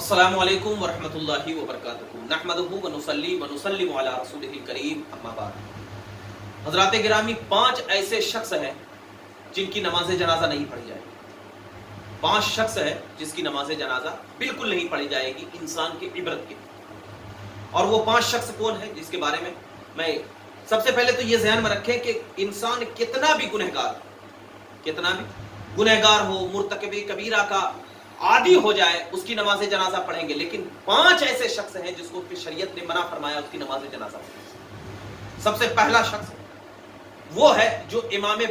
अस्सलामु अलैकुम वरहमतुल्लाहि वबरकातुहू नहमदुहू व नुसल्ली व नुसल्लिमु अला रसूलिहिल करीम अम्मा बाद। हज़रात गिरामी, 5 ऐसे शख्स हैं जिनकी नमाज जनाजा नहीं पढ़ी जाएगी। 5 शख्स है जिसकी नमाज जनाजा बिल्कुल नहीं पढ़ी जाएगी इंसान की इबरत के। और वो 5 शख्स कौन है जिसके बारे में मैं सबसे पहले तो ये ध्यान में रखें कि इंसान कितना भी गुनहगार हो, मुर्तकबे कबीरा का आदि हो जाए, उसकी नमाज जनाजा पढ़ेंगे। लेकिन 5 ऐसे शख्स हैं जिसको शरीयत ने मना फरमाया उसकी नमाज जनाजा पढ़ेंगे। सबसे पहला शख्स वो है जो इमाम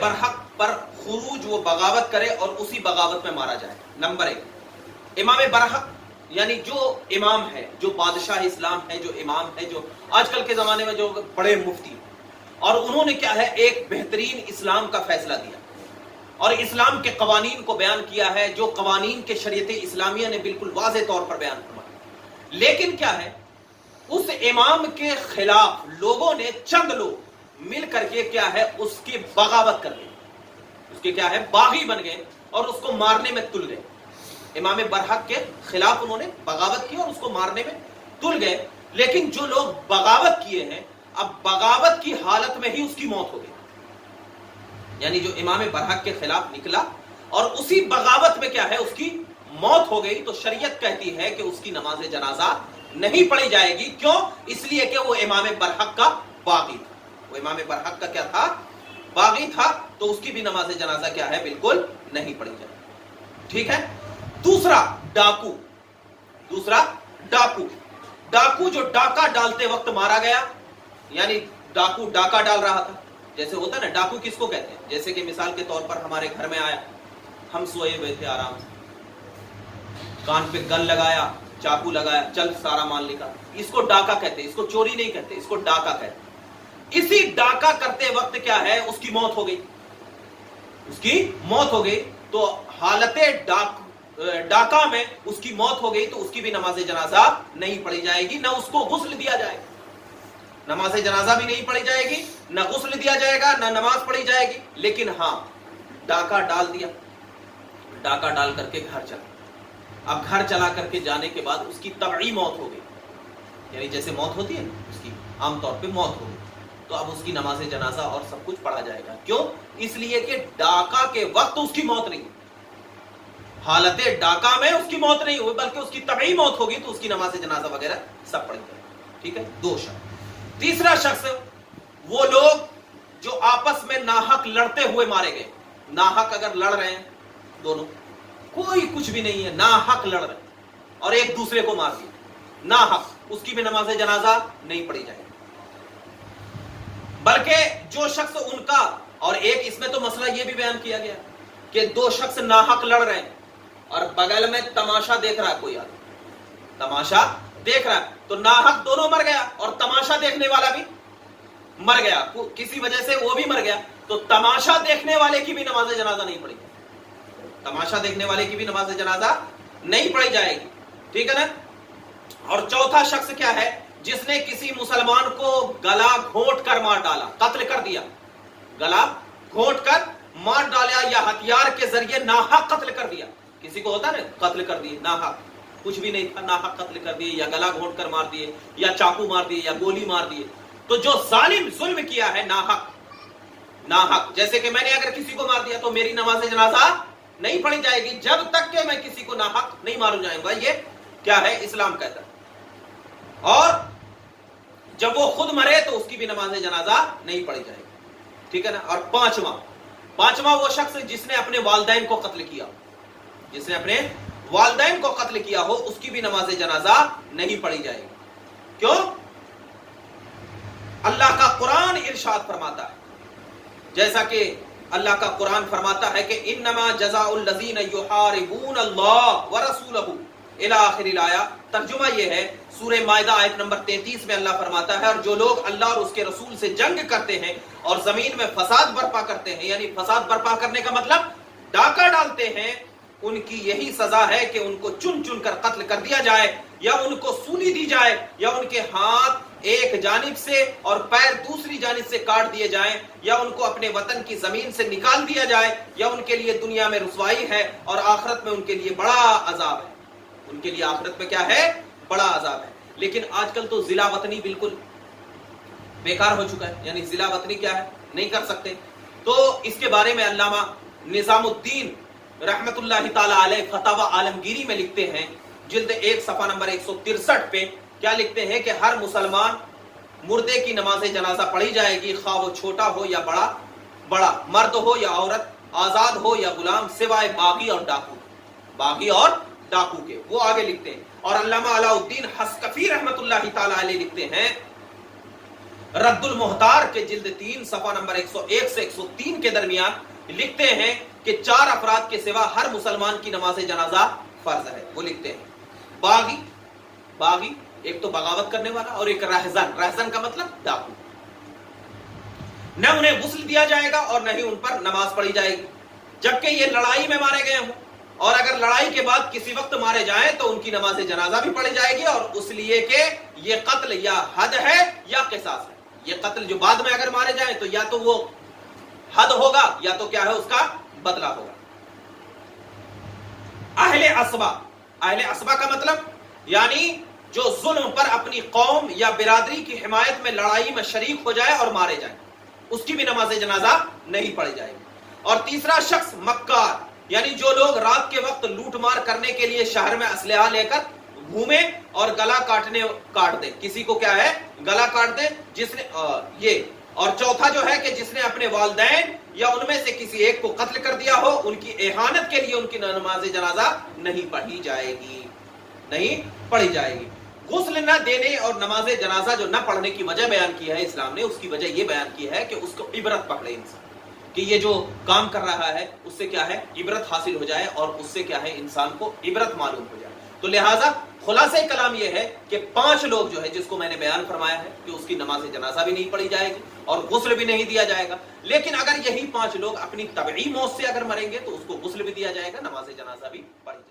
बरहक पर खुरूज वो बगावत करे और उसी बगावत में मारा जाए। नंबर 1, इमाम बरहक यानी जो इमाम है, जो बादशाह इस्लाम है, जो इमाम है, जो आजकल के जमाने में जो बड़े मुफ्ती, और उन्होंने क्या है एक बेहतरीन इस्लाम का फैसला दिया और इस्लाम के कवानीन को बयान किया है, जो कवानीन के शरीयत इस्लामिया ने बिल्कुल वाज़े तौर पर बयान फरमाया। लेकिन क्या है, उस इमाम के खिलाफ लोगों ने, चंद लोग मिल करके क्या है उसकी बगावत कर दी, उसके क्या है बागी बन गए और उसको मारने में तुल गए। इमाम बरहक के खिलाफ उन्होंने बगावत की और उसको मारने में तुल गए। लेकिन जो लोग बगावत किए हैं, अब बगावत की हालत में ही उसकी मौत हो गई। यानी जो इमाम बरहक के खिलाफ निकला और उसी बगावत में क्या है उसकी मौत हो गई, तो शरीयत कहती है कि उसकी नमाज जनाजा नहीं पढ़ी जाएगी। क्यों? इसलिए कि वो इमाम बरहक का बागी था। वो इमाम बरहक का क्या था? बागी था। तो उसकी भी नमाज जनाजा क्या है बिल्कुल नहीं पढ़ी जाएगी। ठीक है। दूसरा डाकू जो डाका डालते वक्त मारा गया, यानी डाकू डाका डाल रहा था। जैसे होता है ना, डाकू किसको कहते हैं? जैसे कि मिसाल के तौर पर हमारे घर में आया, हम सोए हुए थे आराम से, कान पे गन लगाया, चाकू लगाया, चल सारा माल निकाल। इसको डाका कहते हैं, इसको चोरी नहीं कहते, इसको डाका कहते हैं। इसी डाका करते वक्त क्या है उसकी मौत हो गई। तो हालते डाका में उसकी मौत हो गई, तो उसकी भी नमाज जनाजा नहीं पढ़ी जाएगी, ना उसको गुस्ल दिया जाएगा। नमाज जनाजा भी नहीं पढ़ी जाएगी, ना गुस्ल दिया जाएगा, ना नमाज पढ़ी जाएगी। लेकिन हाँ, डाका डाल दिया, डाका डाल करके घर चला। अब घर चला करके जाने के बाद उसकी तबई मौत हो गई, यानी जैसे मौत होती है उसकी आमतौर पे मौत हो गई, तो अब उसकी नमाज जनाजा और सब कुछ पढ़ा जाएगा। क्यों? इसलिए कि डाका के वक्त उसकी मौत नहीं, हालते डाका में उसकी मौत नहीं हुई, बल्कि उसकी तबई मौत होगी, तो उसकी नमाज जनाजा वगैरह सब पढ़ी जाएगी। ठीक है। 2 शख्स। तीसरा शख्स वो लोग जो आपस में नाहक लड़ते हुए मारे गए। नाहक अगर लड़ रहे हैं दोनों, कोई कुछ भी नहीं है, नाहक लड़ रहे हैं और एक दूसरे को मार दिया नाहक, उसकी भी नमाज जनाजा नहीं पढ़ी जाएगी। बल्कि जो शख्स उनका, और एक इसमें तो मसला यह भी बयान किया गया कि 2 शख्स नाहक लड़ रहे हैं और बगल में तमाशा देख रहा है, कोई आदमी तमाशा देख रहा है, तो नाहक दोनों मर गया और तमाशा देखने वाला भी मर गया, किसी वजह से वो भी मर गया। तो तमाशा देखने वाले की भी नमाज जनाजा नहीं पढ़ी, तमाशा देखने वाले की भी नमाज जनाजा नहीं पढ़ी जाएगी। ठीक है ना। और चौथा शख्स क्या है, जिसने किसी मुसलमान को गला घोंट कर मार डाला, कत्ल कर दिया, गला घोंट कर मार डाला, या हथियार के जरिए नाहक कत्ल कर दिया। किसी को होता है ना कत्ल कर दिए, नाहक कुछ भी नहीं था, नाहक कत्ल कर दिए, या गला घोंट कर मार दिए, या चाकू मार दिए, या गोली मार दिए। तो जो जालिम जुल्म किया है नाहक, जैसे कि मैंने अगर किसी को मार दिया तो मेरी नमाज जनाजा नहीं पढ़ी जाएगी जब तक कि मैं किसी को नाहक नहीं मारू जाऊंगा। ये क्या है इस्लाम कहता है। और जब वो खुद मरे तो उसकी भी नमाज जनाजा नहीं पढ़ी जाएगी। ठीक है ना। और पांचवा वो शख्स जिसने अपने वालिदैन को कत्ल किया, जिसने अपने वालिदैन को कत्ल किया हो, उसकी भी नमाज जनाजा नहीं पढ़ी जाएगी। क्यों? अल्लाह का कुरान इरशाद फरमाता है, जैसा कि अल्लाह का कुरान फरमाता है कि इन्नमा जज़ाउल लज़ीना युहारिबून अल्लाह व रसूलहू इला आखिरिल आया। तर्जुमा ये है, सूरह माइदा आयत नंबर 33 में अल्लाह फरमाता है, और जो लोग अल्लाह और उसके रसूल से जंग करते हैं और जमीन में फसाद बर्पा करते हैं, यानी फसाद बर्पा करने का मतलब डाका डालते हैं, उनकी यही सजा है कि उनको चुन चुन कर कत्ल कर दिया जाए। یا उनको सूली दी जाए या उनके हाथ एक जानिब से और पैर दूसरी जानिब से काट दिए जाएं या उनको अपने वतन की जमीन से निकाल दिया जाए या उनके लिए दुनिया में रुसवाई है और आखिरत में उनके लिए बड़ा अजाब है। उनके लिए आखिरत में क्या है? बड़ा अजाब है। लेकिन आजकल तो जिला वतनी बिल्कुल बेकार हो चुका है, यानी जिला वतनी क्या है, नहीं कर सकते। तो इसके बारे में अल्लामा निजामुद्दीन रहमतुल्लाहि ताला अलैह फतावा आलमगीरी में लिखते हैं, जिल्द 1 सफा नंबर 163 पे क्या लिखते हैं कि हर मुसलमान मुर्दे की नमाज जनाजा पढ़ी जाएगी, खा वो छोटा हो या बड़ा, मर्द हो या औरत, आजाद हो या गुलाम, सिवाय बागी और डाकू के। वो आगे लिखते हैं। और अल्लामा अलाउद्दीन हस्कफी रहमतुल्लाहि ताला अलैह लिखते हैं रद्दुल मुहतार के जिल्द 3 सफा नंबर 101 से 103 के दरमियान लिखते हैं कि 4 अफराद के सिवा हर मुसलमान की नमाज जनाजा फर्ज है। वो लिखते हैं बागी एक तो बगावत करने वाला और एक रहजन का मतलब डाकू, न उन्हें गुस्ल दिया जाएगा और न ही उन पर नमाज पढ़ी जाएगी, जबकि ये लड़ाई में मारे गए हों, और अगर लड़ाई के बाद किसी वक्त मारे जाएं तो उनकी नमाज जनाजा भी पढ़ी जाएगी, और उसलिए कि ये कत्ल या हद है या किसास है। ये कत्ल जो बाद में अगर मारे जाएं तो या तो वो हद होगा या तो क्या है, उसका बदला होगा। अहले असबा का मतलब यानी जो जुल्म पर अपनी कौम या बिरादरी की हिमायत में लड़ाई में शरीक हो जाए और मारे जाए, उसकी भी नमाज जनाजा नहीं पढ़ी जाएगी। और तीसरा शख्स मक्कार, यानी जो लोग रात के वक्त लूटमार करने के लिए शहर में असलहा लेकर घूमे और गला काट दे, किसी को क्या है, गला काट दे, जिसने ये। और चौथा जो है कि जिसने अपने वालिदैन या उनमें से किसी एक को कत्ल कर दिया हो, उनकी एहानत के लिए उनकी नमाज जनाजा नहीं पढ़ी जाएगी। गुस्ल न देने और नमाज जनाजा जो न पढ़ने की वजह बयान की है इस्लाम ने, उसकी वजह यह बयान की है कि उसको इबरत पकड़े इंसान, कि ये जो काम कर रहा है उससे क्या है, इबरत हासिल हो जाए और उससे क्या है, इंसान को इबरत मालूम हो जाए। तो लिहाजा खुलासा कलाम यह है कि 5 लोग जो है, जिसको मैंने बयान फरमाया है कि उसकी नमाज जनाजा भी नहीं पढ़ी जाएगी और गुस्ल भी नहीं दिया जाएगा। लेकिन अगर यही 5 लोग अपनी तबई मौत से अगर मरेंगे तो उसको गुस्ल भी दिया जाएगा, नमाज जनाजा भी पढ़ी जाएगी।